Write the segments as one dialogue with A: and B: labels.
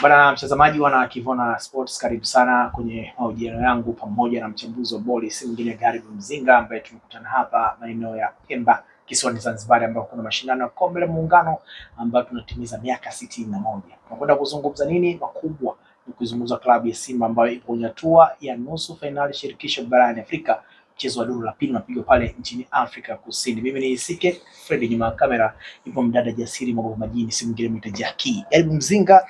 A: Bwana mtazamaji wana Kivona Sports, karibu sana kwenye mahojiano yangu pamoja na mchambuzi wa boli si mwingine Garibu Mzinga, ambaye tumekutana hapa maeneo ya Pemba kisiwani Zanzibar, ambapo kuna mashindano ya Kombe la Muungano ambayo tunatimiza miaka 61. Tunakwenda kuzungumza nini makubwa? Ni kuzungumza klabu ya Simba ambayo ipo kwenye hatua ya nusu finali shirikisho barani Afrika. Mchezo wa duru la pili unapigwa pale nchini Afrika Kusini. Mimi ni Isike Fred, nyuma ya kamera ipo mdada jasiri mambo majini si mwingine mwita Jackie. Garibu Mzinga,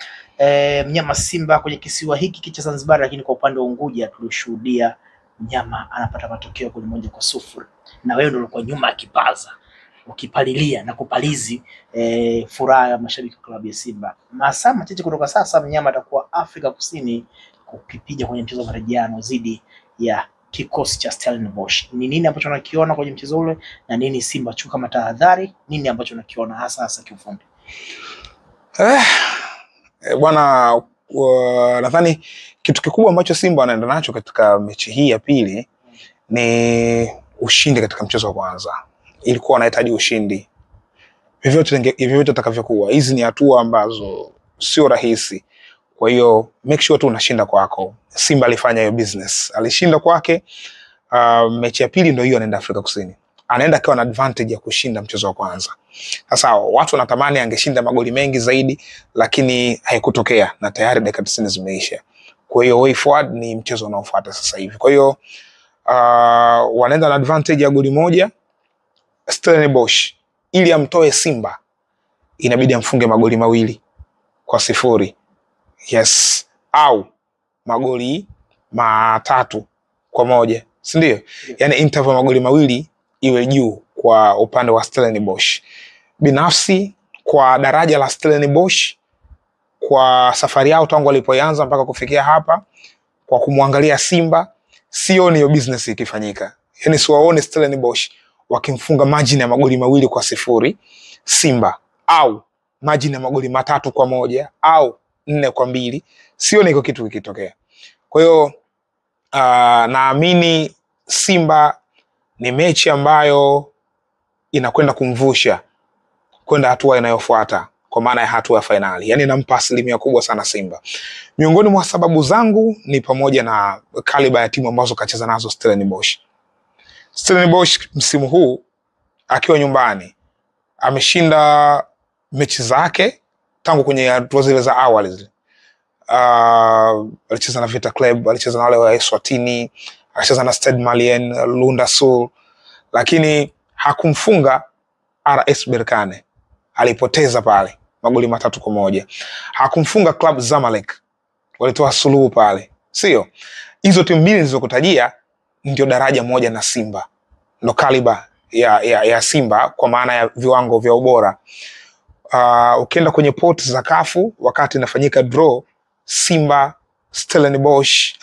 A: mnyama Simba kwenye kisiwa hiki cha Zanzibar, lakini kwa upande wa Unguja tulishuhudia mnyama anapata matokeo kwa 1-0. Na wewe ndio ulikuwa nyuma akipaza, ukipalilia na kupalizi furaha ya mashabiki wa klabu ya Simba. Masaa machache kutoka sasa mnyama atakuwa Afrika Kusini kukipiga kwenye mchezo wa marejeano dhidi ya kikosi cha Stellenbosch. Ni nini ambacho unakiona kwenye mchezo ule na nini Simba chuka kama tahadhari? Nini ambacho unakiona hasa kiufundi?
B: Bwana, nadhani kitu kikubwa ambacho Simba anaenda nacho katika mechi hii ya pili ni ushindi katika mchezo wa kwanza. Ilikuwa anahitaji ushindi vyovyote atakavyokuwa. Hizi ni hatua ambazo sio rahisi. Kwa hiyo make sure tu unashinda kwako. Simba alifanya hiyo business. Alishinda kwake. Mechi ya pili ndio hiyo, anaenda Afrika Kusini. Anaenda akiwa na advantage ya kushinda mchezo wa kwanza. Sasa watu wanatamani angeshinda magoli mengi zaidi, lakini haikutokea na tayari dakika 90 zimeisha. Kwa hiyo way forward ni mchezo unaofuata sasa hivi. Kwa hiyo wanaenda na advantage ya goli moja. Stellenbosch ili amtoe Simba inabidi amfunge magoli 2-0. Yes, au magoli 3-1, si ndio? Yeah. Yani interval magoli 2 iwe juu kwa upande wa Stellenbosch. Binafsi kwa daraja la Stellenbosch, kwa safari yao tangu walipoanza mpaka kufikia hapa, kwa kumwangalia Simba, sioni hiyo business ikifanyika. Yani siwaone Stellenbosch wakimfunga margin ya magoli 2-0 Simba, au margin ya magoli 3-1 au 4-2. Sioni iko kitu kikitokea. Kwa hiyo naamini Simba ni mechi ambayo inakwenda kumvusha kwenda hatua inayofuata, kwa maana ya hatua ya finali. Yani nampa asilimia kubwa sana Simba. Miongoni mwa sababu zangu ni pamoja na kaliba ya timu ambazo kacheza nazo Stellenbosch. Stellenbosch msimu huu akiwa nyumbani ameshinda mechi zake tangu kwenye hatua zile za awali zile. Alicheza na Vita Club, alicheza na wale wa Eswatini, alicheza na Stade Malien, Lunda Sul, lakini hakumfunga RS Berkane. Alipoteza pale magoli 3-1. Hakumfunga Club Zamalek, walitoa suluhu pale. Sio? Hizo timu mbili nilizokutajia ndio daraja moja na Simba. Ndio kaliba ya Simba kwa maana ya viwango vya ubora. Ukienda kwenye pot za kafu wakati inafanyika draw, Simba, Stellenbosch,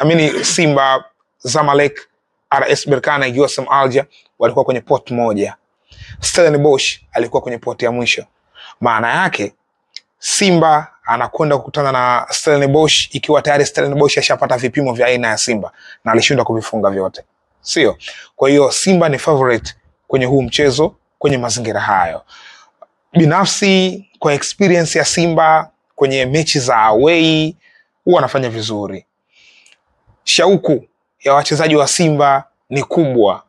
B: Simba, Zamalek, RS Berkane, USM Alger walikuwa kwenye pot moja. Stellenbosch alikuwa kwenye pot ya mwisho. Maana yake Simba anakwenda kukutana na Stellenbosch ikiwa tayari Stellenbosch ashapata vipimo vya aina ya Simba na alishindwa kuvifunga vyote. Sio? Kwa hiyo Simba ni favorite kwenye huu mchezo kwenye mazingira hayo. Binafsi kwa experience ya Simba kwenye mechi za away huwa anafanya vizuri. Shauku ya wachezaji wa Simba ni kubwa.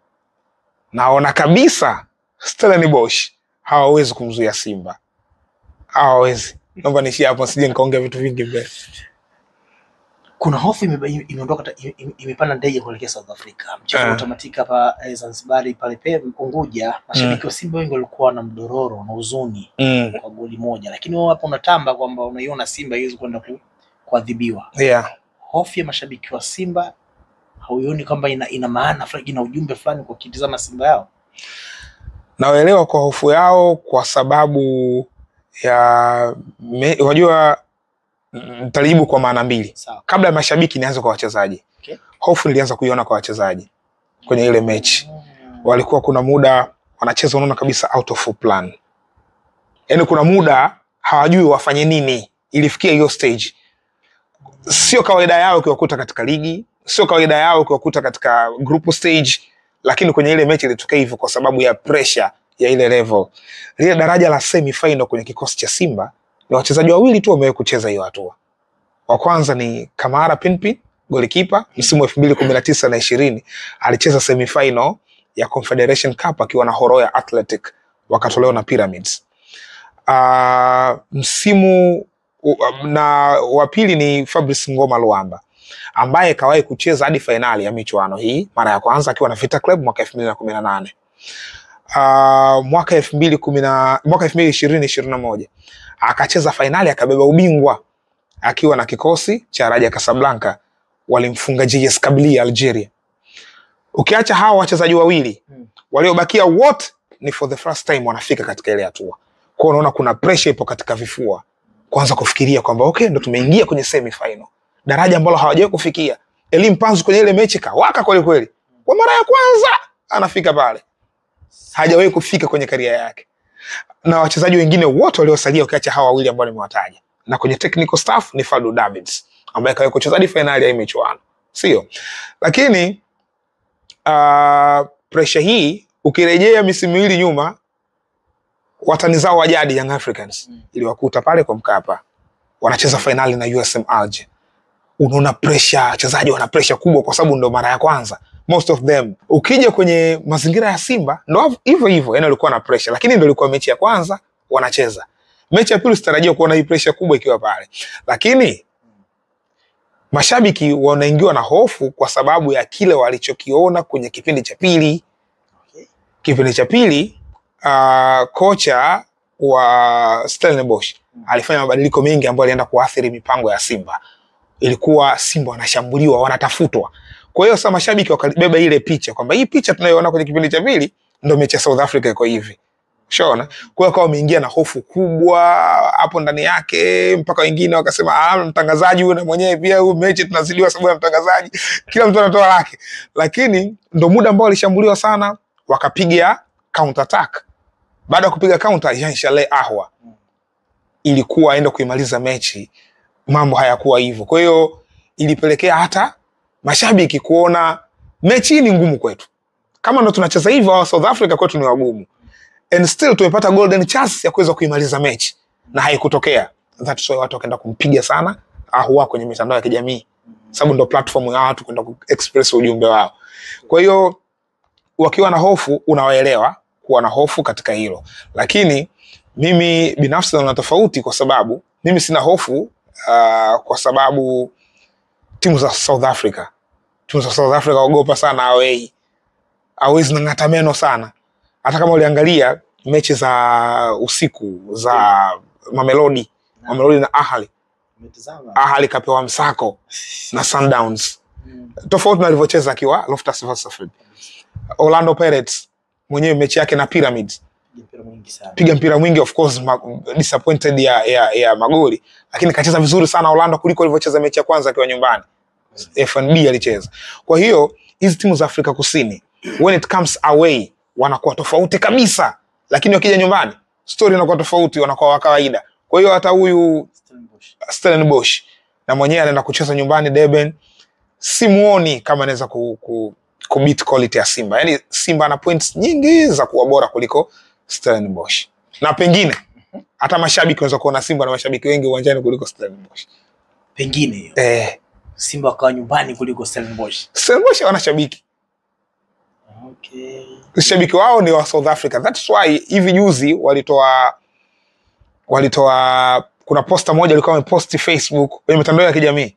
B: Naona kabisa Stellenbosch hawawezi kumzuia Simba. Hawawezi. Naomba niishie hapo sije nikaongea vitu vingi mbele.
A: Kuna hofu imeondoka, imepanda ndege kuelekea South Africa. Mchezo automatic hapa Zanzibar pale Unguja. Mashabiki wa Simba wengi walikuwa na mdororo na huzuni kwa goli moja, lakini wao hapo unatamba kwamba unaiona Simba hizo kwenda kuadhibiwa.
B: Yeah.
A: Hofu ya mashabiki wa Simba hauioni kwamba ina maana fulani, ina ujumbe fulani kwa kitazama Simba yao?
B: Naelewa kwa hofu yao kwa sababu ya unajua nitalijibu kwa maana mbili. Kabla ya mashabiki nianze kwa wachezaji. Okay. Hofu nilianza kuiona kwa wachezaji kwenye ile mechi. Walikuwa kuna muda wanacheza unaona kabisa out of plan. Yaani kuna muda hawajui wafanye nini. Ilifikia hiyo stage. Sio kawaida yao ukiwakuta katika ligi, sio kawaida yao ukiwakuta katika group stage, lakini kwenye ile mechi ilitokea hivyo kwa sababu ya pressure ya ile level. Lile daraja la semi final kwenye kikosi cha Simba ni wachezaji wawili tu wamewahi kucheza hiyo hatua. Wa kwanza ni Kamara Pinpin, golikipa, msimu 2019 na 20 alicheza semifinal ya Confederation Cup akiwa na Horoya Athletic, wakatolewa na Pyramids. Msimu na wa pili ni Fabrice Ngoma Luamba, ambaye kawahi kucheza hadi finali ya michuano hii mara ya kwanza akiwa na Vita Club mwaka 2018. Mwaka 2020-2021 akacheza finali akabeba ubingwa akiwa na kikosi cha Raja Casablanca, walimfunga JS Kabylie Algeria. Ukiacha hawa wachezaji wawili, waliobakia wote ni for the first time wanafika katika ile hatua. Kwa unaona kuna pressure ipo katika vifua, kwanza kufikiria kwamba okay, ndo tumeingia kwenye semi final, daraja ambalo hawajawahi kufikia. Elie Mpanzu kwenye ile mechi kawaka kweli kweli, kwa mara ya kwanza anafika pale, hajawahi kufika kwenye career yake. Na wachezaji wengine wote waliosalia ukiacha hawa wawili ambao nimewataja, na kwenye technical staff ni Fadlu Davids ambaye kawahi kucheza hadi finali ya michuano, sio? Lakini pressure hii ukirejea misimu miwili nyuma, watani zao wa jadi Young Africans iliwakuta pale kwa Mkapa wanacheza finali na USM Alger. Unaona pressure, wachezaji wana pressure kubwa kwa sababu ndio mara ya kwanza most of them. Ukija kwenye mazingira ya Simba ndio hivyo, yani walikuwa na pressure, lakini ndio ilikuwa mechi ya kwanza wanacheza. Mechi ya pili sitarajia kuona hii pressure kubwa ikiwa pale, lakini mashabiki wanaingiwa na hofu kwa sababu ya kile walichokiona kwenye kipindi cha pili. Kipindi cha pili kocha wa Stellenbosch alifanya mabadiliko mengi ambayo alienda kuathiri mipango ya Simba. Ilikuwa Simba wanashambuliwa, wanatafutwa. Kwa hiyo sasa mashabiki wakabeba ile picha kwamba hii picha tunayoona kwenye kipindi cha pili ndio mechi ya South Africa iko hivi. Unaona? Kwa hiyo kwa wameingia na hofu kubwa hapo ndani yake, mpaka wengine wakasema mtangazaji huyu na mwenyewe pia huyu mechi tunazidiwa sababu ya mtangazaji. Kila mtu anatoa lake. Lakini ndio muda ambao walishambuliwa sana, wakapiga counter attack. Baada ya kupiga counter, Jean Charles Ahwa ilikuwa aenda kuimaliza mechi, mambo hayakuwa hivyo. Kwa hiyo ilipelekea hata mashabiki kuona mechi ni ngumu kwetu. Kama ndo tunacheza hivyo wa South Africa kwetu ni wagumu. And still tumepata golden chance ya kuweza kuimaliza mechi na haikutokea. That's why watu wakaenda kumpiga sana Ahwa kwenye mitandao ya kijamii, sababu ndo platform ya watu kwenda kuexpress ujumbe wao. Kwa hiyo wakiwa na hofu unawaelewa kuwa na hofu katika hilo. Lakini mimi binafsi naona tofauti, kwa sababu mimi sina hofu kwa sababu timu za South Africa waogopa sana away. Hawezi ng'ata meno sana. Hata kama uliangalia mechi za usiku za Mamelodi na Ahali kapewa msako na Sundowns. Tofauti na alivyocheza akiwa Loftus Versafeld. Orlando Pirates mwenyewe mechi yake na Pyramids piga mpira mwingi, of course disappointed ya magoli, lakini kacheza vizuri sana Orlando kuliko alivyocheza mechi ya kwanza akiwa nyumbani. FNB alicheza. Kwa hiyo hizi timu za Afrika Kusini when it comes away wanakuwa tofauti kabisa, lakini wakija nyumbani story inakuwa tofauti, wanakuwa wa kawaida. Kwa hiyo hata huyu Stellenbosch na mwenyewe anaenda kucheza nyumbani Durban, simuoni kama anaweza kubit quality ya Simba. Yani Simba ana points nyingi za kuwa bora kuliko Stellenbosch. Na pengine hata mashabiki wanaweza kuona Simba na mashabiki wengi uwanjani kuliko Stellenbosch.
A: Pengine hiyo. Simba kwa nyumbani kuliko Stellenbosch.
B: Stellenbosch wana shabiki.
A: Okay.
B: Shabiki wao ni wa South Africa. That's why hivi juzi walitoa kuna posta moja walikuwa wameposti Facebook kwenye mitandao ya kijamii.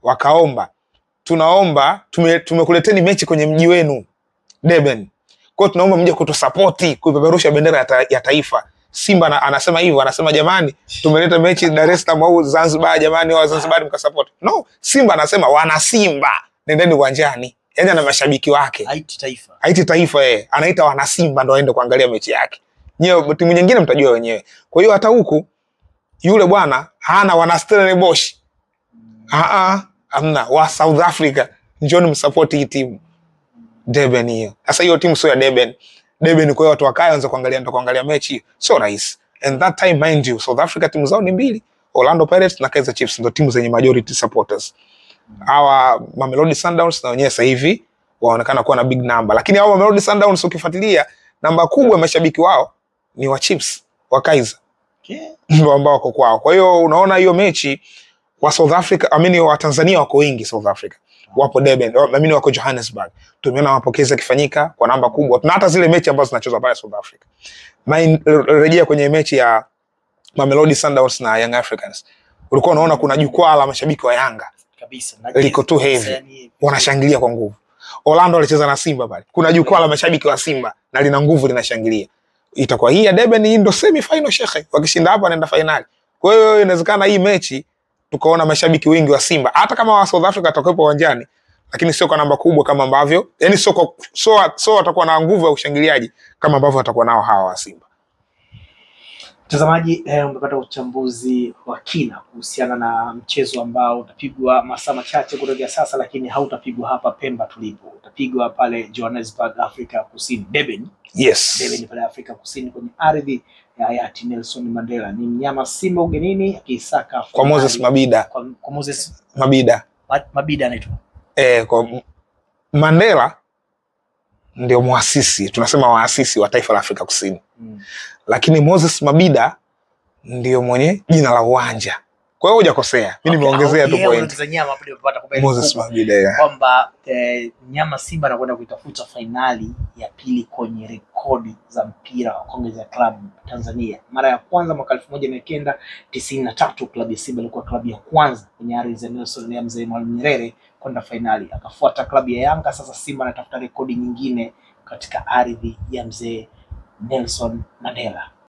B: Wakaomba, tunaomba tumekuleteni mechi kwenye mji wenu Durban. Kwa hiyo tunaomba mje kutusapoti kuipeperusha bendera ya taifa. Simba anasema hivyo, anasema jamani tumeleta mechi Dar es Salaam au Zanzibar, jamani wa Zanzibar mkasupport. No, Simba anasema wana Simba nendeni uwanjani. Yaani ana mashabiki wake. Haiti taifa anaita wana Simba ndio aende kuangalia mechi yake. Nyewe timu nyingine mtajua wenyewe. Kwa hiyo hata huku yule bwana hana wana Stellenbosch. Amna wa South Africa. Njoni msupport hii timu. Durban hiyo. Sasa hiyo timu sio ya Durban. Durban kwa hiyo watu wakae waanze kuangalia mechi. Sio rahisi. And that time mind you, South Africa timu zao ni mbili. Orlando Pirates na Kaizer Chiefs ndio timu zenye majority supporters. Hawa Mamelodi Sundowns na wenyewe sasa hivi waonekana kuwa na big number. Lakini hawa Mamelodi Sundowns ukifuatilia namba kubwa ya mashabiki wao ni wa Chiefs, wa Kaizer. Ndio ambao wako kwao. Kwa hiyo unaona hiyo mechi wa South Africa, wa Tanzania wako wengi South Africa. Wapo Durban, wako Johannesburg. Tumeona mapokezi yakifanyika kwa namba kubwa. Na hata zile mechi ambazo zinachezwa pale South Africa. Rejea kwenye mechi ya Mamelodi Sundowns na Young Africans. Ulikuwa unaona kuna jukwaa la mashabiki wa Yanga.
A: Kabisa.
B: Liko tu heavy. Wanashangilia kwa nguvu. Orlando alicheza na Simba pale. Kuna jukwaa la mashabiki wa Simba na lina nguvu, linashangilia. Itakuwa hii ya Durban, hii ndo semi final shekhe. Wakishinda hapa wanaenda finali. Kwa hiyo inawezekana hii mechi tukaona mashabiki wengi wa Simba, hata kama wa South Africa watakuwepo uwanjani, lakini sio kwa namba kubwa kama ambavyo, yani sio watakuwa na nguvu ya ushangiliaji kama ambavyo watakuwa nao hawa wa Simba.
A: Mtazamaji, umepata uchambuzi wa kina kuhusiana na mchezo ambao utapigwa masaa machache kutoka sasa, lakini hautapigwa hapa Pemba tulipo. Utapigwa pale Johannesburg, Afrika Kusini, Durban.
B: Yes.
A: Durban pale Afrika Kusini kwenye ardhi ya hayati Nelson Mandela. Ni mnyama Simba ugenini akisaka
B: kwa Moses Mabida.
A: Kwa Moses
B: Mabida.
A: Mabida anaitwa.
B: Kwa Mandela ndio muasisi, tunasema waasisi wa taifa la Afrika Kusini. Lakini Moses Mabida ndio mwenye jina la uwanja. Kwa hiyo hujakosea. Mimi nimeongezea tu point. Moses Mabida
A: kwamba nyama Simba anakwenda kuitafuta finali ya pili kwenye rekodi za mpira wa Kongezi ya klabu Tanzania. Mara ya kwanza mwaka 1993 klabu ya Simba ilikuwa klabu ya kwanza kwenye ardhi ya Nelson ya Mzee Mwalimu Nyerere kwenda finali. Akafuata klabu ya Yanga. Sasa Simba anatafuta rekodi nyingine katika ardhi ya Mzee Nelson Mandela.